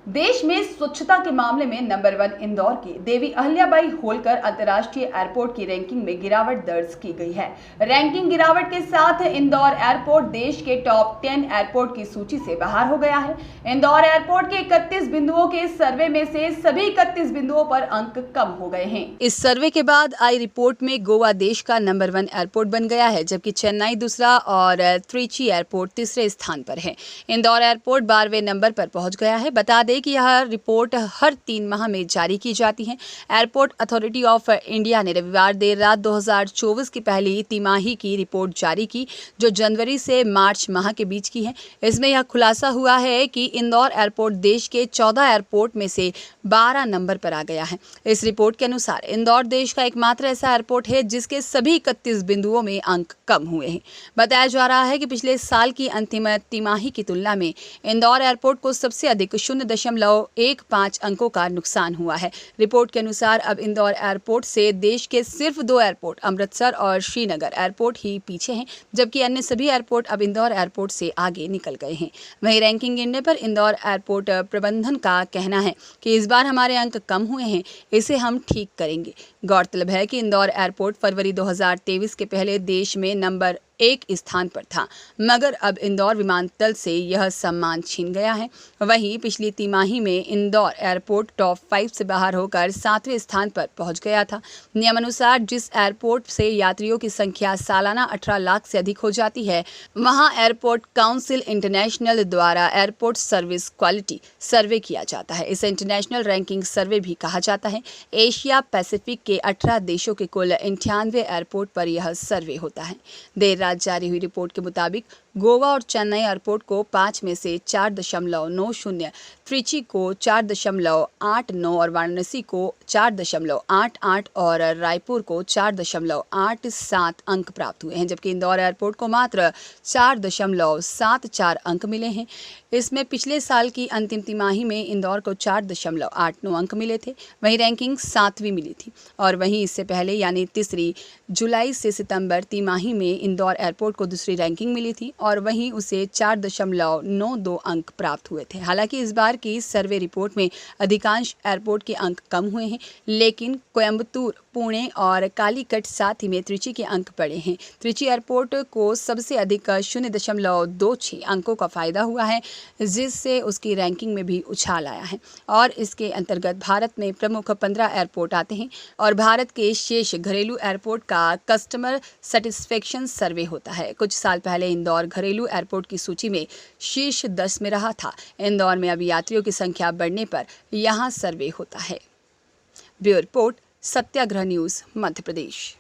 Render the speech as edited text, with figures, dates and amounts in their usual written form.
देश में स्वच्छता के मामले में नंबर 1 इंदौर के देवी अहिल्याबाई होलकर अंतर्राष्ट्रीय एयरपोर्ट की रैंकिंग में गिरावट दर्ज की गई है। रैंकिंग गिरावट के साथ इंदौर एयरपोर्ट देश के टॉप 10 एयरपोर्ट की सूची से बाहर हो गया है। इंदौर एयरपोर्ट के 31 बिंदुओं के सर्वे में से सभी 31 बिंदुओं पर अंक कम हो गए हैं। इस सर्वे के बाद आई रिपोर्ट में गोवा देश का नंबर 1 एयरपोर्ट बन गया है, जबकि चेन्नई दूसरा और त्रिची एयरपोर्ट तीसरे स्थान पर है। इंदौर एयरपोर्ट 12वें नंबर पर पहुंच गया है। बता दें कि यह रिपोर्ट हर 3 माह में जारी की जाती है। एयरपोर्ट अथॉरिटी ऑफ इंडिया ने रविवार देर रात 2024 की पहली तिमाही की रिपोर्ट जारी की, जो जनवरी से मार्च माह के बीच की है। इसमें यह खुलासा हुआ है कि इंदौर एयरपोर्ट देश के 14 एयरपोर्ट में से 12 नंबर पर आ गया है। इस रिपोर्ट के अनुसार इंदौर देश का एकमात्र ऐसा एयरपोर्ट है जिसके सभी 31 बिंदुओं में अंक कम हुए हैं। बताया जा रहा है कि पिछले साल की अंतिम तिमाही की तुलना में इंदौर एयरपोर्ट को सबसे अधिक 0.15 अंकों का नुकसान हुआ है। रिपोर्ट के अनुसार अब इंदौर एयरपोर्ट से देश के सिर्फ 2 एयरपोर्ट अमृतसर और श्रीनगर एयरपोर्ट ही पीछे हैं, जबकि अन्य सभी एयरपोर्ट अब इंदौर एयरपोर्ट से आगे निकल गए हैं। वहीं रैंकिंग गिरने पर इंदौर एयरपोर्ट प्रबंधन का कहना है कि इस बार हमारे अंक कम हुए हैं, इसे हम ठीक करेंगे। गौरतलब है कि इंदौर एयरपोर्ट फरवरी 2023 के पहले देश में नंबर 1 स्थान पर था, मगर अब इंदौर विमानतल से यह सम्मान छीन गया है। वहीं पिछली तिमाही में इंदौर एयरपोर्ट टॉप 5 से बाहर होकर 7वें स्थान पर पहुंच गया था। नियमानुसार जिस एयरपोर्ट से यात्रियों की संख्या सालाना 18 लाख से अधिक हो जाती है, वहां एयरपोर्ट काउंसिल इंटरनेशनल द्वारा एयरपोर्ट सर्विस क्वालिटी सर्वे किया जाता है। इसे इंटरनेशनल रैंकिंग सर्वे भी कहा जाता है। एशिया पैसिफिक के 18 देशों के कुल 98 एयरपोर्ट पर यह सर्वे होता है। देर रात जारी हुई रिपोर्ट के मुताबिक गोवा और चेन्नई एयरपोर्ट को 5 में से 4.90, त्रिची को 4.89 और वाराणसी को 4.88 और रायपुर को 4.87 अंक प्राप्त हुए हैं, जबकि इंदौर एयरपोर्ट को मात्र 4.74 अंक मिले हैं। इसमें पिछले साल की अंतिम तिमाही में इंदौर को 4.89 अंक मिले थे। वहीं रैंकिंग 7वीं मिली थी और वहीं इससे पहले यानी तीसरी जुलाई से सितंबर तिमाही में इंदौर एयरपोर्ट को दूसरी रैंकिंग मिली थी और वहीं उसे 4.92 अंक प्राप्त हुए थे। हालांकि इस बार की सर्वे रिपोर्ट में अधिकांश एयरपोर्ट के अंक कम हुए हैं, लेकिन कोयंबटूर, पुणे और कालीकट साथ ही में त्रिची के अंक बढ़े हैं। त्रिची एयरपोर्ट को सबसे अधिक 0.26 अंकों का फायदा हुआ है, जिससे उसकी रैंकिंग में भी उछाल आया है। और इसके अंतर्गत भारत में प्रमुख 15 एयरपोर्ट आते हैं और भारत के शेष घरेलू एयरपोर्ट का कस्टमर सेटिस्फेक्शन सर्वे होता है। कुछ साल पहले इंदौर घरेलू एयरपोर्ट की सूची में शीर्ष 10 में रहा था। इंदौर में अब यात्रियों की संख्या बढ़ने पर यहां सर्वे होता है। ब्यूरो रिपोर्ट, सत्याग्रह न्यूज़, मध्य प्रदेश।